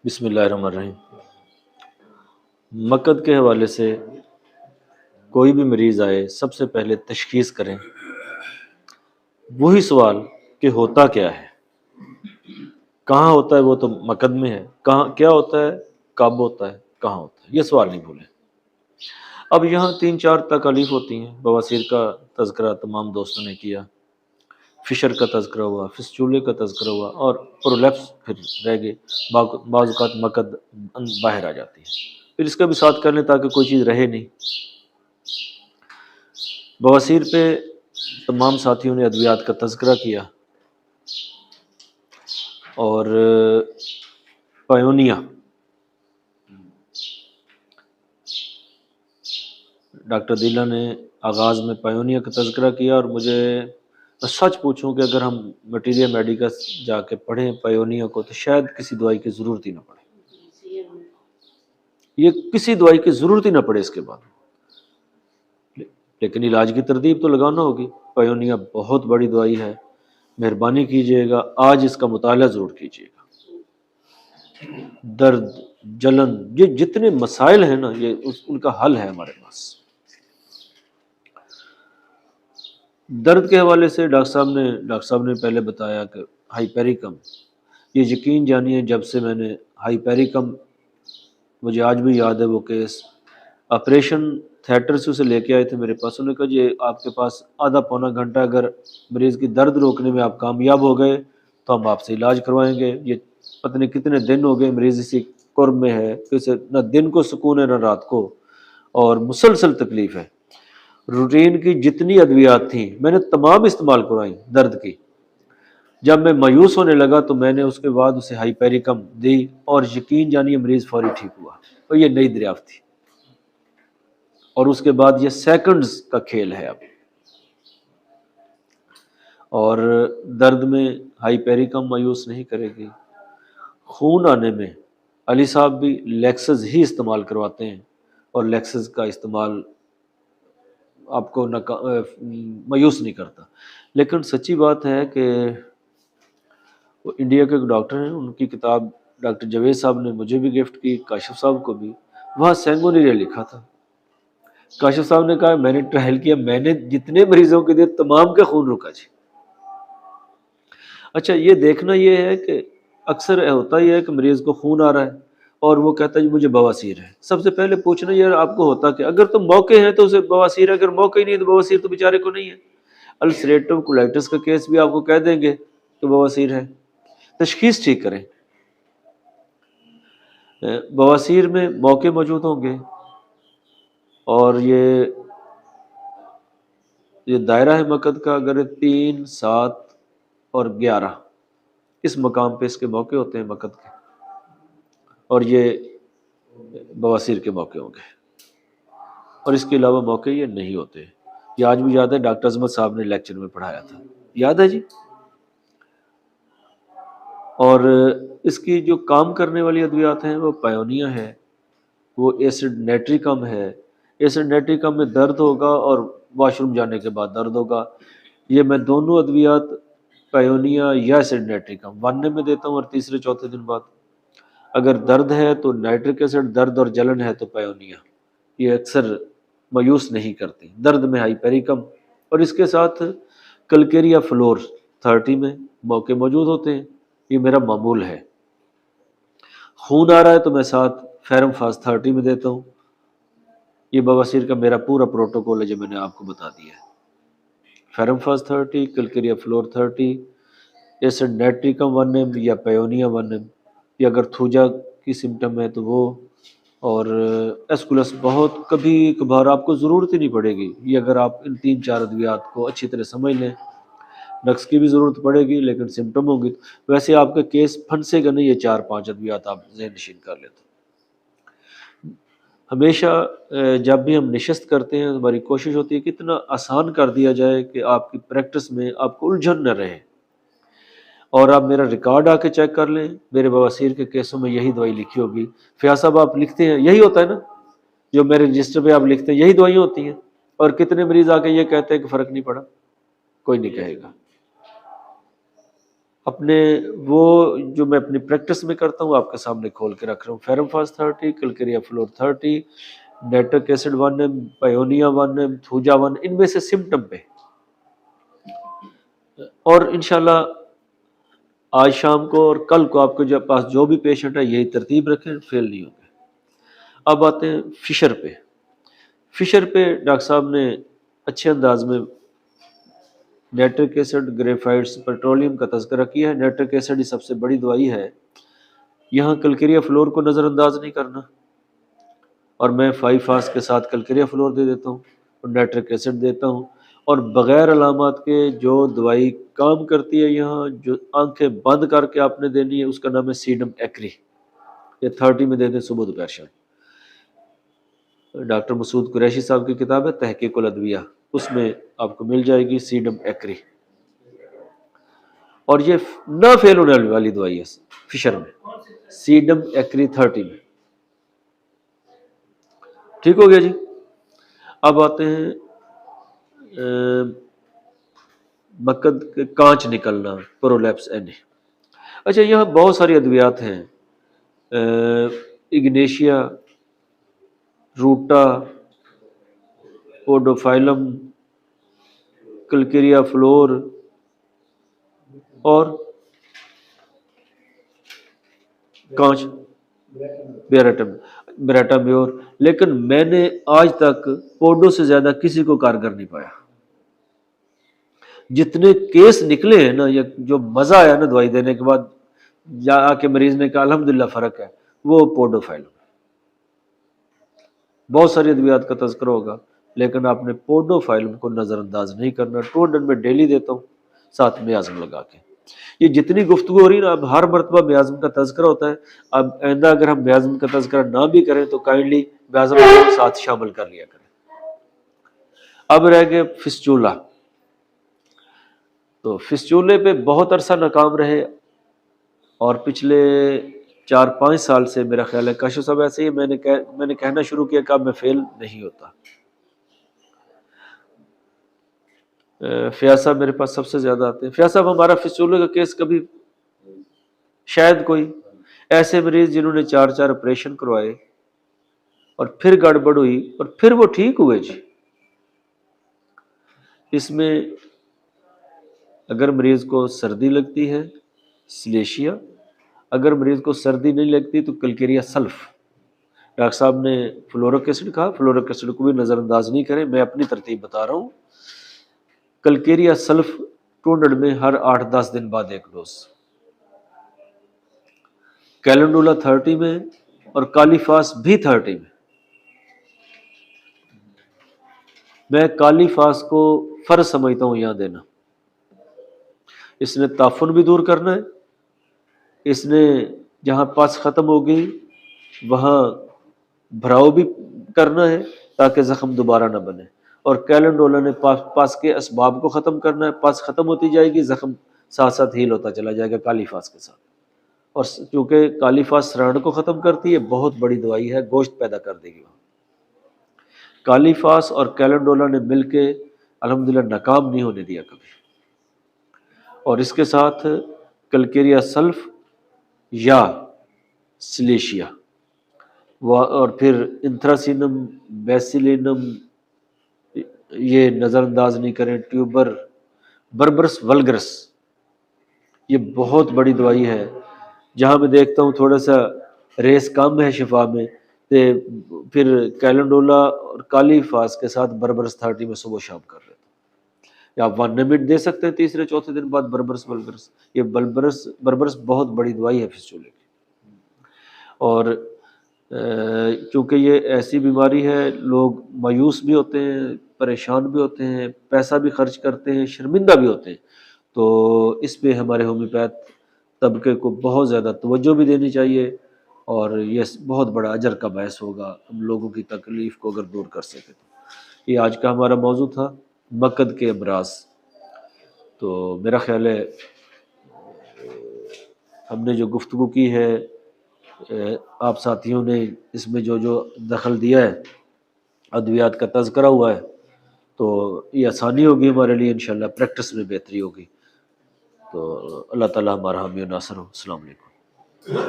بسم اللہ الرحمن الرحیم۔ مقد کے حوالے سے کوئی بھی مریض آئے سب سے پہلے تشخیص کریں، وہی سوال کہ ہوتا کیا ہے، کہاں ہوتا ہے، وہ تو مقد میں ہے، کہاں کیا ہوتا ہے، کب ہوتا ہے، کہاں ہوتا ہے، یہ سوال نہیں بھولیں۔ اب یہاں 3-4 تکالیف ہوتی ہیں۔ بواسیر کا تذکرہ تمام دوستوں نے کیا، فشر کا تذکرہ ہوا، فسچولے کا تذکرہ ہوا، اور پرولیپس پھر رہ گئے۔ بعض اوقات مقد باہر آ جاتی ہے، پھر اس کا بھی ساتھ کر لیں تاکہ کوئی چیز رہے نہیں۔ بواسیر پہ تمام ساتھیوں نے ادویات کا تذکرہ کیا، اور پایونیا ڈاکٹر دیلا نے آغاز میں پایونیا کا تذکرہ کیا، اور مجھے میں سچ پوچھوں کہ اگر ہم مٹیریل میڈیکس جا کے پڑھیں پایونیا کو تو شاید کسی دوائی کی ضرورت ہی نہ پڑے، یہ کسی دوائی کی ضرورت ہی نہ پڑے اس کے بعد۔ لیکن علاج کی ترتیب تو لگانا ہوگی۔ پایونیا بہت بڑی دوائی ہے، مہربانی کیجیے گا آج اس کا مطالعہ ضرور کیجیے گا۔ درد، جلن، یہ جتنے مسائل ہیں نا، یہ ان کا حل ہے ہمارے پاس۔ درد کے حوالے سے ڈاکٹر صاحب نے پہلے بتایا کہ ہائپیریکم، یہ یقین جانیے جب سے میں نے ہائپیریکم، مجھے آج بھی یاد ہے وہ کیس، آپریشن تھیٹر سے اسے لے کے آئے تھے میرے پاس، انہوں نے کہا جی آپ کے پاس آدھا پونا گھنٹہ اگر مریض کی درد روکنے میں آپ کامیاب ہو گئے تو ہم آپ سے علاج کروائیں گے۔ یہ پتہ نہیں کتنے دن ہو گئے مریض اسی قرب میں ہے، کسی نہ دن کو سکون ہے نہ رات کو، اور مسلسل تکلیف ہے۔ روٹین کی جتنی ادویات تھیں میں نے تمام استعمال کرائیں درد کی۔ جب میں مایوس ہونے لگا تو میں نے اس کے بعد اسے ہائپیریکم دی، اور یقین جانیے مریض فوری ٹھیک ہوا۔ اور یہ نئی دریافت تھی، اور اس کے بعد یہ سیکنڈز کا کھیل ہے اب۔ اور درد میں ہائپیریکم مایوس نہیں کرے گی۔ خون آنے میں علی صاحب بھی لیکسز ہی استعمال کرواتے ہیں، اور لیکسز کا استعمال آپ کو مایوس نہیں کرتا۔ لیکن سچی بات ہے کہ وہ انڈیا کے ایک ڈاکٹر ہیں، ان کی کتاب ڈاکٹر جاوید صاحب نے مجھے بھی گفٹ کی، کاشف صاحب کو بھی، وہاں سینگونیریا لکھا تھا۔ کاشف صاحب نے کہا میں نے ٹرائل کیا، میں نے جتنے مریضوں کے دیے تمام کا خون رکا جی۔ اچھا یہ دیکھنا یہ ہے کہ اکثر ہوتا یہ ہے کہ مریض کو خون آ رہا ہے اور وہ کہتا ہے جی مجھے بواسیر ہے۔ سب سے پہلے پوچھنا یار آپ کو ہوتا کہ اگر تو موقع ہے تو اسے بواسیر ہے، اگر موقع ہی نہیں ہے تو بواسیر تو بیچارے کو نہیں ہے۔ السریٹو کولائٹس کا کیس بھی آپ کو کہہ دیں گے کہ بواسیر ہے۔ تشخیص ٹھیک کریں۔ بواسیر میں موقع موجود ہوں گے، اور یہ دائرہ ہے مقد کا، اگر 3، 7 اور 11 اس مقام پہ اس کے موقع ہوتے ہیں مقد کے، اور یہ بواسیر کے موقع ہوں گے، اور اس کے علاوہ موقع یہ نہیں ہوتے۔ یہ آج بھی یاد ہے ڈاکٹر عظمت صاحب نے لیکچر میں پڑھایا تھا، یاد ہے جی۔ اور اس کی جو کام کرنے والی ادویات ہیں وہ پایونیا ہے، وہ ایسڈ نیٹریکم ہے۔ ایسڈ نیٹریکم میں درد ہوگا اور واش روم جانے کے بعد درد ہوگا۔ یہ میں دونوں ادویات پایونیا یا ایسڈ نیٹریکم 1 میں دیتا ہوں، اور تیسرے چوتھے دن بعد۔ اگر درد ہے تو نائٹرک ایسڈ، درد اور جلن ہے تو پایونیا۔ یہ اکثر مایوس نہیں کرتی۔ درد میں ہائپیریکم، اور اس کے ساتھ کلکیریا فلور 30 میں موقع موجود ہوتے ہیں، یہ میرا معمول ہے۔ خون آ رہا ہے تو میں ساتھ فیرم فاس 30 میں دیتا ہوں۔ یہ بواسیر کا میرا پورا پروٹوکول ہے جو میں نے آپ کو بتا دیا ہے۔ فیرم فاس 30، کلکیریا فلور 30، ایسڈ نیٹریکم 1 یا پایونیا 1، یا اگر تھوجا کی سمٹم ہے تو وہ، اور ایسکولس بہت کبھی کبھار آپ کو ضرورت ہی نہیں پڑے گی۔ یہ اگر آپ ان 3-4 ادویات کو اچھی طرح سمجھ لیں، نقص کی بھی ضرورت پڑے گی لیکن سمٹم ہوں گی، ویسے آپ کا کیس پھنسے گا نہیں۔ یہ 4-5 ادویات آپ ذہن نشین کر لیتے۔ ہمیشہ جب بھی ہم نشست کرتے ہیں ہماری کوشش ہوتی ہے کہ اتنا آسان کر دیا جائے کہ آپ کی پریکٹس میں آپ کو الجھن نہ رہے۔ اور آپ میرا ریکارڈ آ کے چیک کر لیں، میرے بواسیر کے کیسوں میں یہی دوائی لکھی ہوگی۔ فیاض صاحب آپ لکھتے ہیں یہی ہوتا ہے نا، جو میرے رجسٹر پہ آپ لکھتے ہیں یہی دوائیاں ہوتی ہیں، اور کتنے مریض آ کے یہ کہتے ہیں کہ فرق نہیں پڑا؟ کوئی نہیں کہے گا۔ اپنے وہ جو میں اپنی پریکٹس میں کرتا ہوں آپ کے سامنے کھول کے رکھ رہا ہوں. فیرمفاس 30، کلکیریا فلور 30، نیٹرک ایسڈ 1 mg، پائیونیا 1 mg، تھوجا 1، ان میں سے سمٹم پہ. اور انشاءاللہ آج شام کو اور کل کو آپ کے پاس جو بھی پیشنٹ ہے یہی ترتیب رکھیں، فیل نہیں ہوں گے. اب آتے ہیں فشر پہ. فشر پہ ڈاکٹر صاحب نے اچھے انداز میں نیٹرک ایسڈ، گریفائٹس، پیٹرولیم کا تذکرہ کیا ہے. نیٹرک ایسڈ ہی سب سے بڑی دوائی ہے. یہاں کلکیریا فلور کو نظر انداز نہیں کرنا، اور میں 5 فاس کے ساتھ کلکیریا فلور دے دیتا ہوں اور نیٹرک ایسڈ دیتا ہوں. اور بغیر علامات کے جو دوائی کام کرتی ہے یہاں، جو آنکھیں بند کر کے آپ نے دینی ہے، اس کا نام ہے سیڈم ایکری. یہ 30 میں دے دیں صبح دوپہر شام. ڈاکٹر مسعود قریشی صاحب کی کتاب ہے تحقیق الادویہ، اس میں آپ کو مل جائے گی سیڈم ایکری. اور یہ نہ فیل ہونے والی دوائی ہے فشر میں، سیڈم ایکری 30 میں. ٹھیک ہو گیا جی. اب آتے ہیں مقد کے کانچ نکلنا، پرولیپس اینی. اچھا یہاں بہت ساری ادویات ہیں، اگنیشیا، روٹا، پوڈوفائلم، کلکیریا فلور اور کانچ، بیراٹا میور. لیکن میں نے آج تک پوڈو سے زیادہ کسی کو کارگر نہیں پایا. جتنے کیس نکلے ہیں نا، یا جو مزہ آیا نا دوائی دینے کے بعد، یا آ کے مریض نے کہا الحمدللہ فرق ہے، وہ پوڈوفائلم. بہت ساری ادویات کا تذکرہ ہوگا، لیکن آپ نے پوڈوفائلم کو نظر انداز نہیں کرنا. 200 میں ڈیلی دیتا ہوں ساتھ میں اعظم لگا کے. یہ جتنی گفتگو ہو رہی ہے نا، اب ہر مرتبہ میازم کا تذکرہ ہوتا ہے. اب آئندہ اگر ہم میازم کا تذکرہ نہ بھی کریں تو کائنڈلی میازم کو ساتھ شامل کر لیا کریں. اب رہ گئے فسچولا. تو فسچولے پہ بہت عرصہ ناکام رہے، اور پچھلے 4-5 سال سے میرا خیال ہے کاشف صاحب ایسے ہی میں نے کہنا شروع کیا کہ اب میں فیل نہیں ہوتا. فیاض صاحب میرے پاس سب سے زیادہ آتے ہیں. فیاض صاحب ہمارا فسچولے کا کیس کبھی شاید کوئی ایسے مریض جنہوں نے 4 آپریشن کروائے اور پھر گڑبڑ ہوئی اور پھر وہ ٹھیک ہوئے جی. اس میں اگر مریض کو سردی لگتی ہے سلیشیا، اگر مریض کو سردی نہیں لگتی تو کلکیریا سلف. ڈاکٹر صاحب نے فلورک ایسڈ کہا، فلورک ایسڈ کو بھی نظر انداز نہیں کریں، میں اپنی ترتیب بتا رہا ہوں. کلکیریا سلف 200 میں ہر 8-10 دن بعد 1 ڈوز. کیلنڈولا 30 میں، اور کالیفاس بھی 30 میں. میں کالیفاس کو فرض سمجھتا ہوں یہاں دینا. اس نے تعفن بھی دور کرنا ہے، اس نے جہاں پس ختم ہو گئی وہاں بھراؤ بھی کرنا ہے تاکہ زخم دوبارہ نہ بنے. اور کیلنڈولا نے پس کے اسباب کو ختم کرنا ہے. پس ختم ہوتی جائے گی، زخم ساتھ ساتھ ہیل ہوتا چلا جائے گا کالیفاس کے ساتھ. اور چونکہ کالیفاس سرانڈ کو ختم کرتی ہے، بہت بڑی دوائی ہے، گوشت پیدا کر دے گی وہاں. کالیفاس اور کیلنڈولا نے مل کے الحمدللہ ناکام نہیں ہونے دیا کبھی. اور اس کے ساتھ کلکیریا سلف یا سلیشیا، اور پھر انتھراسینم، بیسیلینم یہ نظر انداز نہیں کریں. ٹیوبر، بربرس ولگرس، یہ بہت بڑی دوائی ہے. جہاں میں دیکھتا ہوں تھوڑا سا ریس کم ہے شفا میں، پھر کیلنڈولا اور کالیفاس کے ساتھ بربرس 30 میں صبح شام کر رہے تھے. یا 1 نمٹ دے سکتے ہیں 3-4 دن بعد بربرس ولگرس. یہ بربرس بہت بڑی دوائی ہے فسچولے کی. اور چونکہ یہ ایسی بیماری ہے، لوگ مایوس بھی ہوتے ہیں، پریشان بھی ہوتے ہیں، پیسہ بھی خرچ کرتے ہیں، شرمندہ بھی ہوتے ہیں. تو اس پہ ہمارے ہومیوپیتھ طبقے کو بہت زیادہ توجہ بھی دینی چاہیے، اور یہ بہت بڑا اجر کا باعث ہوگا ہم لوگوں کی تکلیف کو اگر دور کر سکے تو. یہ آج کا ہمارا موضوع تھا، مقد کے امراض. تو میرا خیال ہے ہم نے جو گفتگو کی ہے، آپ ساتھیوں نے اس میں جو دخل دیا ہے، ادویات کا تذکرہ ہوا ہے، تو یہ آسانی ہوگی ہمارے لیے، انشاءاللہ پریکٹس میں بہتری ہوگی. تو اللہ تعالیٰ ہمارا حامی و ناصر ہو۔ السلام علیکم۔